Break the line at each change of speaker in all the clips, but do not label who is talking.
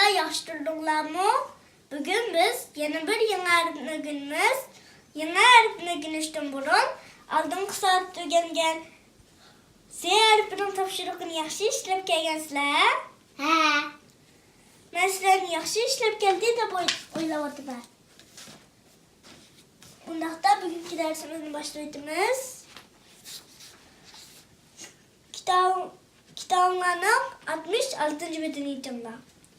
Uşaqlar yaxşı durdunlarmı? Bugün biz yeni bir yeni hərfini günümüz. Yeni hərfini günüşdən burun aldığım saat öyrənən Z hərfinin tapşırığını yaxşı işləb gəlgənsizlər?
Hə.
Mən sizlərin yaxşı işləb gəldi də oyladım mən. Ondaqda bugünkü dərsimizi başlayırdınız. Kitablarının 66. bölümünü icamla.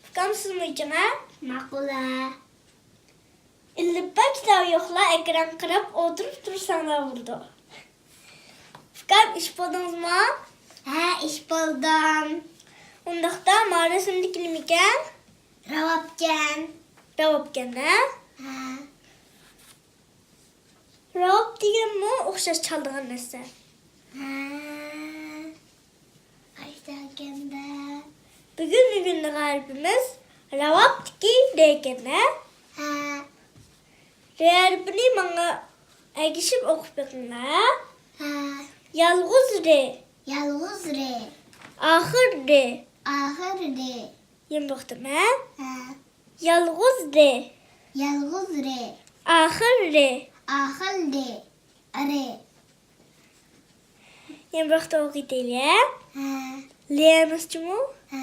Fıkamsız mı icama?
Maqula.
İllibba kitabı yoxla, ekran qırıb, oturup dursanlar vurdu. Fıkam iş buldunuz mu?
Hə, iş buldum.
Ondaqda mağarasını dikilməkən,
Ravabgan.
ravabkən, hə?
Hə.
Ravab deyən mi, oxşaş çaldığın nəsə?
Hə. Aydaganda.
Bugün günlük hərfimiz ravab diki deyəkən, hə?
Hə.
Hərfini bana əgişib oxub baxın, hə?
Hə.
Yalğız re,
Yalğız re.
axır re.
Axır re.
Yen baxdım, hə?
Hə.
Yalğız re,
Yalğız re.
axır re.
Axır re. Re.
Yen baxdım oxuydu elə.
Hə.
Ləyəmiz kimi?
Hə.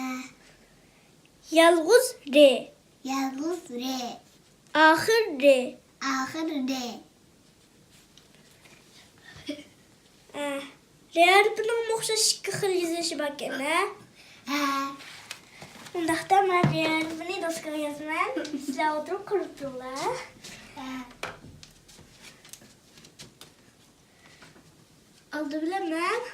Yalğız re,
Yalğız re.
axır re.
Axır re.
Hərfinin oxşaş iki xil yazışı bakın, hə?
Hə.
Ondaqda mən hərfini doska yazmam. Sizlər oturub quruturlar.
Hə.
Aldı biləməm.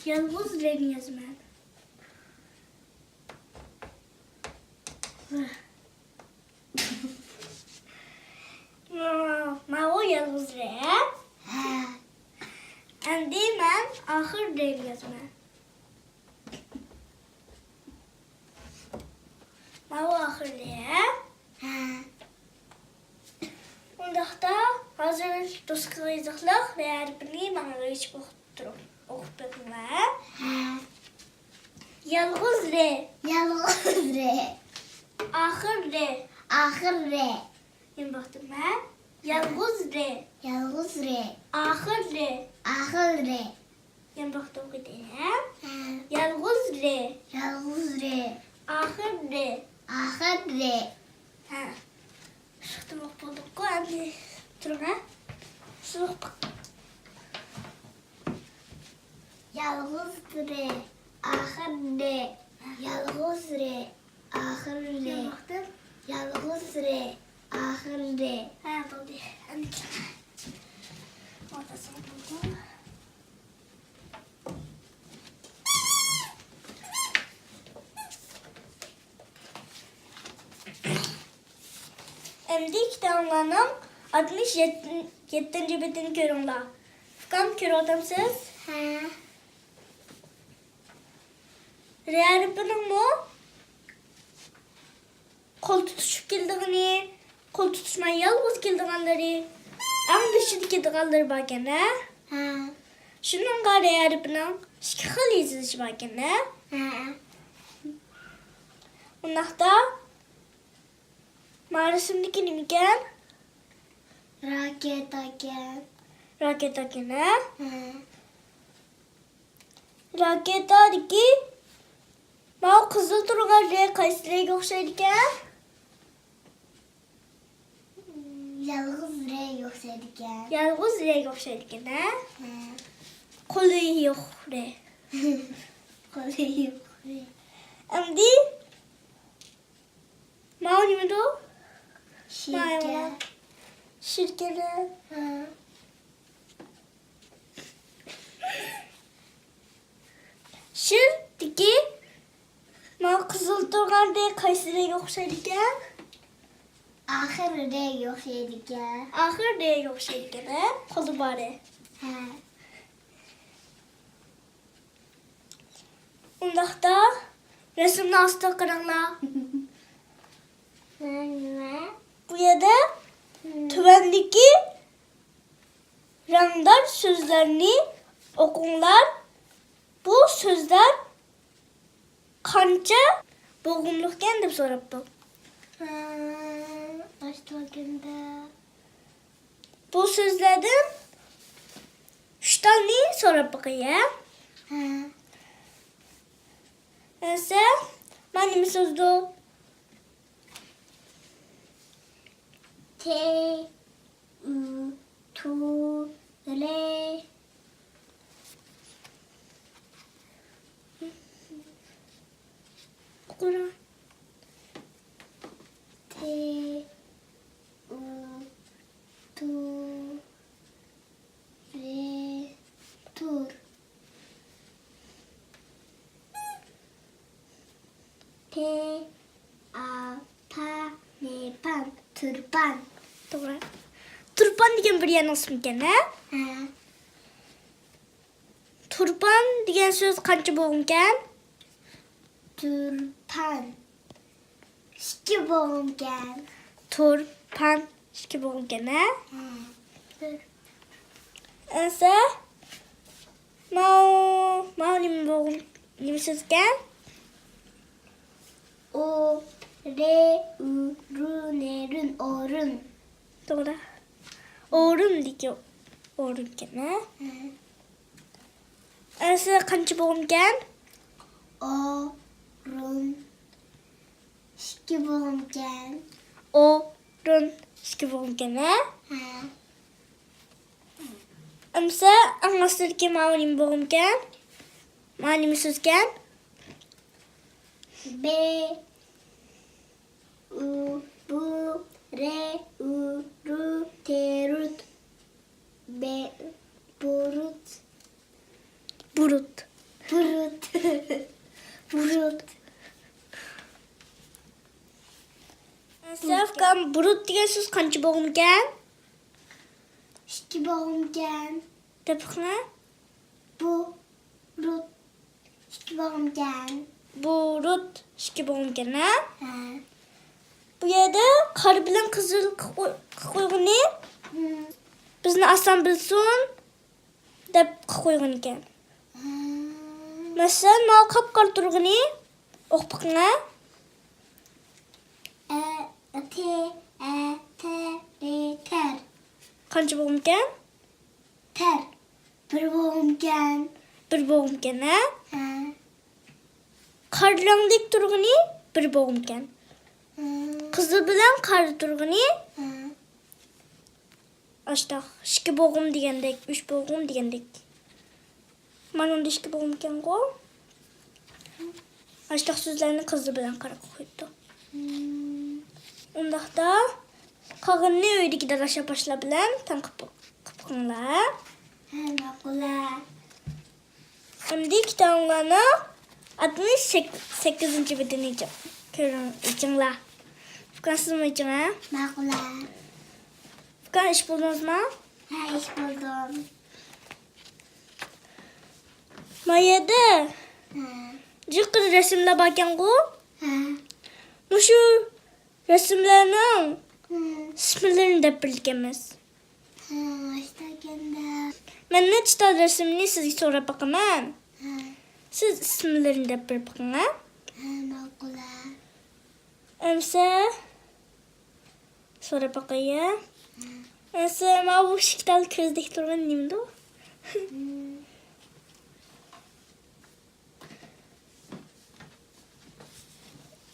Yalğız rəng yazmam. Mavo yalğız rəng.
Hə.
Əndi mən axır rəng yazmam. Mavo axır rəng.
Hə.
Ondaqda hazır doska yazıqlıq və hərfini mənə geçib oxub baxırlar.
Hə.
Yalğız re,
Yalğız re.
axır re.
Axır re.
Yen baxdım mən. Yalğız re,
Yalğız re.
axır re.
Axır re.
Yen baxdım qidəyəm.
Hə.
Yalğız re,
Yalğız re.
axır re.
Axır re.
Hə. Çıxdım oxuduq qoy, əndi durun, hə? Sıvıq bax.
Yalğız re. Axır re. Yalğız re. Axır re.
Yen baxdım.
Yalğız re. Axır re.
Hə, doldu. Əndi ortasını buldum. Əmdi kitablarının 67. bölümünü görünlər. Fıqam kör adamsız.
Hə.
Rərbinin mu? Kol tutuşup geldiğini, kol tutuşmaya yalğız geldiğinleri, ən düşük geldiğinleri bakın, hə?
Hə.
Şunun qarı rərbinin iki xil yazılışı bakın, hə?
Hə.
Ondaqda mağarasındaki nimikən,
Raketagen.
raketakən, hə?
Hə.
Raketadaki Mağ qızıl turğan rəy qaysirəyə oxşaydıkən,
Yalğız re yoxsaydıkən.
yalğız rəy oxşaydıkən, hə?
Hə.
Qolu yox rəy.
Qolu yox re.
Əmdi Mağ nimidir o?
Şirkə.
Şirkədə.
Hə.
Şirdiki Mağ qızıl turğan rəy qaysirəyə oxşaydıkən,
Axır re yoxsaydıkən.
axır rəy oxşaydıkən, hə? Qolu barı.
Hə.
Ondaqda resimli aslı qırınlar.
Nə?
Bu yerdə tüvəndəki rəngdar sözlərini okunlar. Bu sözler Qancha bo'g'imliqkan deb so'rabdi.
Başlaganda.
Bu so'zlardan 3 tane so'rab boqayım. Esa, mana nima so'zdi?
T, U, Tu, Re.
Qura.
T, U, Tu, Re, Tur. P, A, Pa, Ne, Pan. Turpan.
To'g'ri. Turpan degan bir yana ism ekan, ha? Turpan degan so'z qancha bo'g'imkan?
Turpan. İki boğumken.
Turpan 2 bo'g'imkan, ha? Esa, mau nima bo'g'im? Nima so'z ekan?
O, Re, U, Ru, Ne, Run. Orun.
To'g'ri. O'rin degan o'rin ekan, ha? Esa qancha bo'g'imkan?
Orun. İki boğumken.
O'rin 2 bo'g'imkan, ha? Amsa anglashtirga mau nima bo'g'imkan? Mau nima so'z ekan?
B, U, Bu, Re, U, Ru, Te, Rut. Burut.
Burut.
Burut. Burut.
Safkan burut degan so'z qancha bo'g'imkan?
İki boğumken.
Debqna?
Burut. İki boğumken.
Burut 2 bo'g'imkan, ha? Bu yerda qora bilan qizil qo'yg'ini bizni asan bilsin deb qo'ygan ekan. Masalan, mau qop-qora turg'ini o'qibqina.
T, T, Re, Ter.
Qancha bo'g'imkan?
Ter. Bir boğumken.
1 bo'g'imkan, ha? Qarlangdek turg'ini 1 bo'g'imkan. Qizil bilan qora turg'ini ashta 2 bo'g'im degandek, 3 bo'g'im degandek. Mana unda 2 bo'g'imkan go. Ashta so'zlarni qizil bilan qora qo'yibdi. Undaqda qog'inni uydagi darasha boshlar bilan tanqib qilinglar.
Ma'qullar.
Endi kitoblarni 68 betini ko'ringlar. Fikrsizmi için, ha?
Ma'qullar.
Fikr ish bo'ldingizmi?
Ha, ish bo'ldim.
Mayada jiqir rasmlar bor ekan-ku. Mushu rasmlarning ismlarini deb bilganmiz.
Başlaganda.
Men nechta rasmni sizga so'rab boqaman. Siz ismlarini deb bilib boqing, ha?
Ma'qullar.
Amsa so'rab boqayım. Amsa ma bu shiktal ko'zdek turgan nimdi?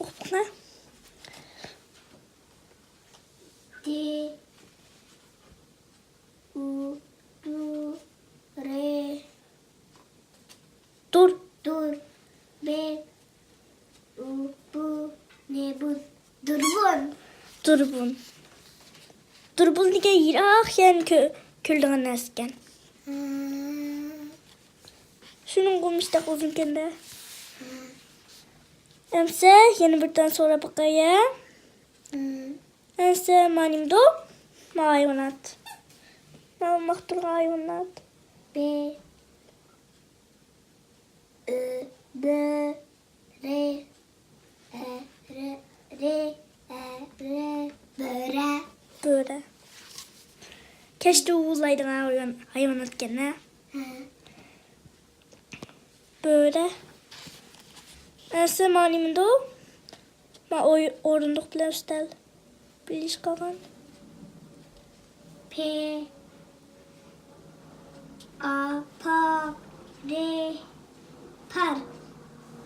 O'qibqina.
T, U, Tu, Re.
Dur.
Dur. B, U, Bu, Ne, Bun. Durbun.
Durbun. Durbun degan yiroq yan ko'ldigan narsa ekan. Shuning qo'mishda uzun ekanda. Amsa yana bir tane so'rab boqayım. Amsa manimdo hayvonot. Maqtur hayvonot.
B, B, Re, Re, Böre.
Böyle. Keşke uzaydan hayvanot ekan, ha? Böyle. Ese manimda ma orunduk bilen üstel. Biliş kalan.
P A pa re par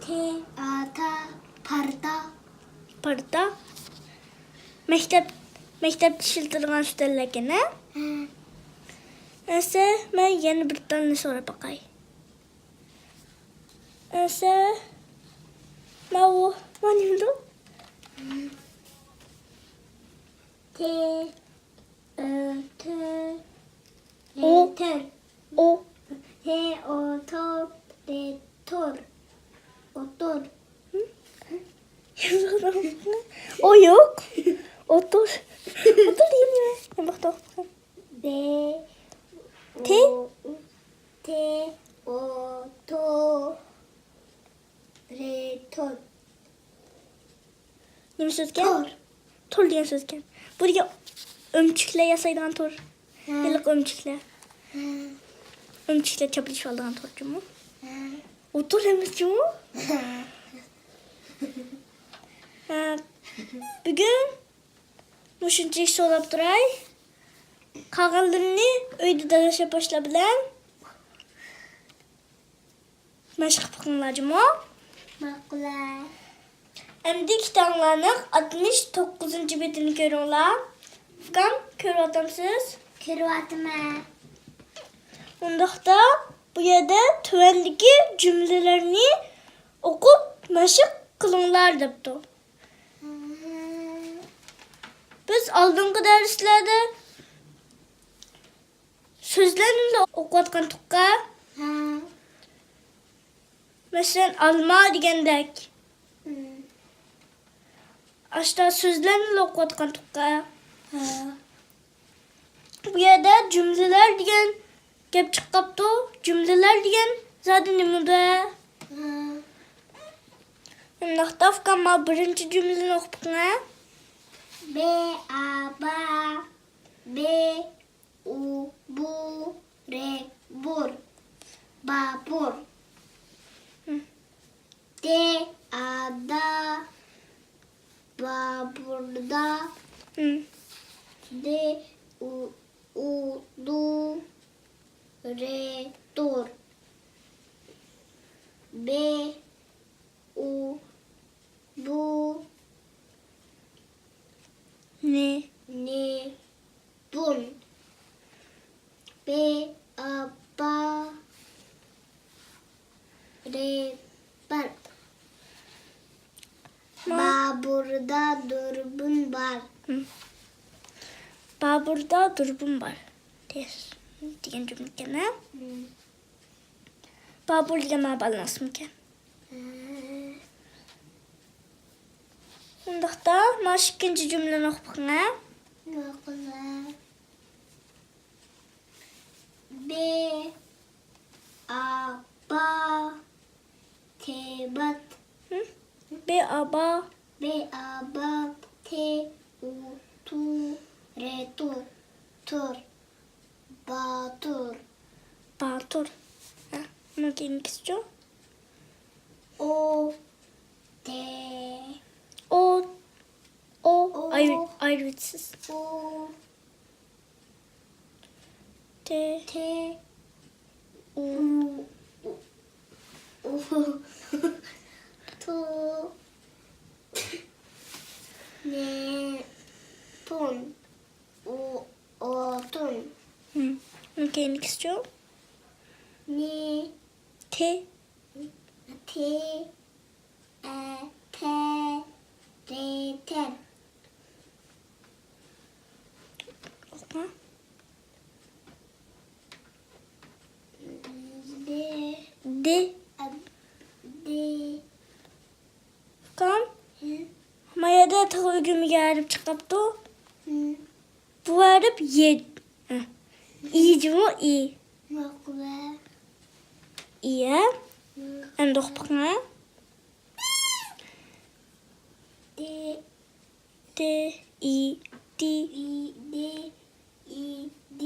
T A ta parda
Parda. Mektep dişildirilgen üstellekine. Ese ben yeni bir tane sonra bakay. Ese ma o manimda.
T Ö T
O.
Tör
O.
T O to re tor Otur
O yok. Otur. Otur değil mi? Ben bak da.
B
T.
T O to re tor
Neymi sözken?
Tor
Tor diyen sözken. Buraya ömçükle yasaydan tor. Yıllık ömçükle. Ömçükle çapılış aldığın torcumu. Otur emizcumu. Bugün muşuncu solap duray. Kağallarını öyde danışa başla bilen. Meşk bakımlacımı.
Makula
Emdi kitablarının 69. betini görüyorlar. Fıkan kör adamsız.
Kırvatma
Ondakta bu yerde tüvendeki cümlelerini okup meşk kılınlar depti. Biz aldığımız derslerde sözlerini okuyatkan tukka. Mesela alma degendek. Aşağı sözlerini okuyatkan tukka. Bu yerde cümleler diyen gep çıkaptı. Cümleler diyen zaten nimde. Ondakta fıkan birinci cümleni okupuna.
B A ba B U bu re bur babur D A da baburda D U du re dur B U bu
Ne?
ne bun B A ba re bar Baburda durbun var.
Baburda durbun var. Diyen cümle gene. Babur diye bağlansın ki. Ondakta maş ikinci cümleni okupuna.
B A ba tebat
B aba
B A ba T U tu re tur tur batur
batur. Bunu giymek istiyor.
O T
O ayrıtsız.
O
T
T U tu ne tun o tun
Bunu giymek istiyor.
ne
T
T T re ter
okuma.
D
D
D
kan. Mayada tağı gümü gelip çıkaptı. Bu varıp yed. İyici mu iyi.
makula
İyi. En dokpakna.
D
D I D
D I D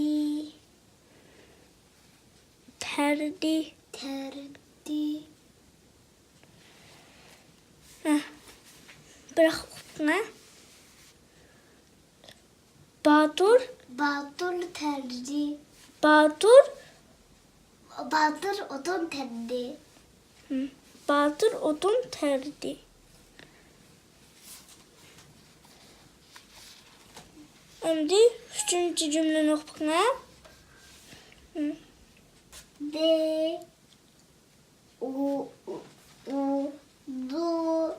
terdi.
terdi
Bırak ne? Batur.
Batur terzi.
Batur.
Batur odun terdi.
Batur odun terdi. Şimdi üçüncü cümleni oku ne?
De u du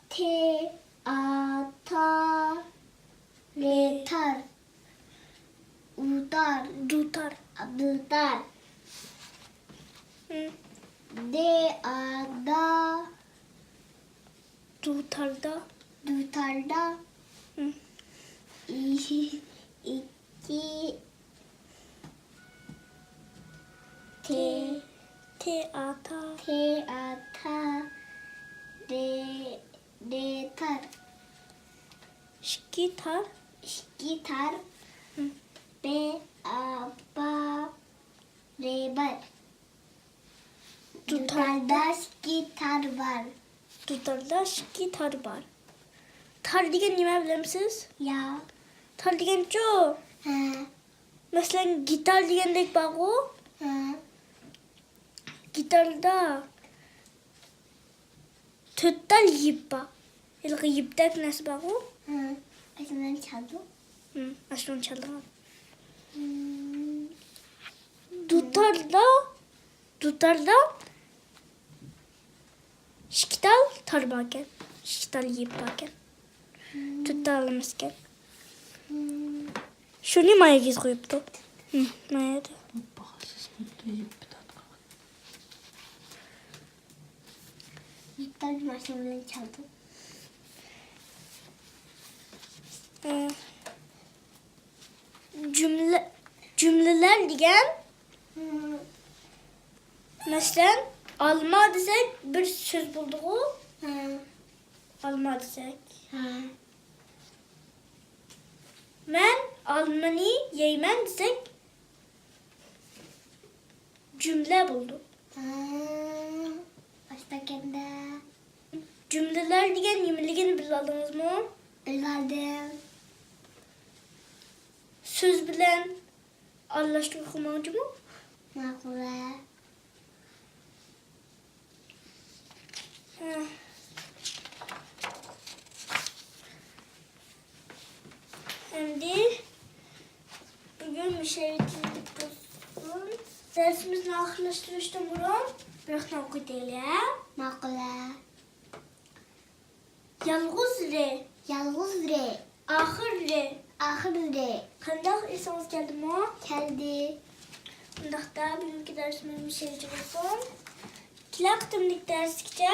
te a ta le tar utar
Dutar.
dutar de a da
Dutarda.
dutarda iki te
Teata.
te a ta de tar
Şkitar.
gitar be a ba re bar dutarda gitar var
Dutarda şkitar var. Tar degan nima bilir misiniz?
ya
Tar degan şu.
ha
Mesela gitar degandek bor-ku.
ha
Gitarda to'rtta yip bor. Ilg'i yipdak narsa bor-ku.
ha ben çaldım
Ashuni chaldim. Dutarda shkital tar bor ekan. Shkital yip bor ekan. To'rtta emas ekan. Shuni mayaga qo'yibdi. Mayada.
gitar maşinini çaldım
Cümleler degan masalan olma desek bir so'z bo'ldi-ku. Olma desek. Men olmani yeyman desek cümle bo'ldi.
başta kendi
Cümleler degan nimaligini bildingizmi?
bildim
Söz bilan aralashtirib o'qimoqchimi?
makule
Şimdi bugün bir şey yapalım. Dersimizin ahırlaştırıştan burun bir okuyalım.
makule
Yalğız re,
yalğız re
ahır re.
ahır re
Qandaq esangiz keldimi?
keldi
Undaqda bugungi dersimiz bir şey bo'lsin. Ikki qitimlik darsgacha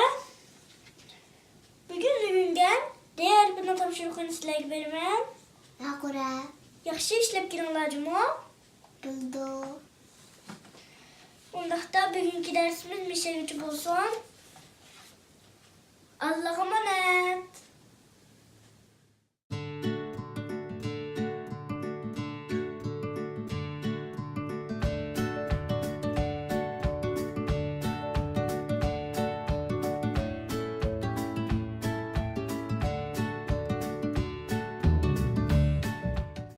bugun tugagan diğer bir topshiriqni sizlarga beraman.
makule
Yaxshi ishlab kelinglarmi?
bildi
Undaqda bugungi dersimiz bir şey bo'lsin. Allohga emanet.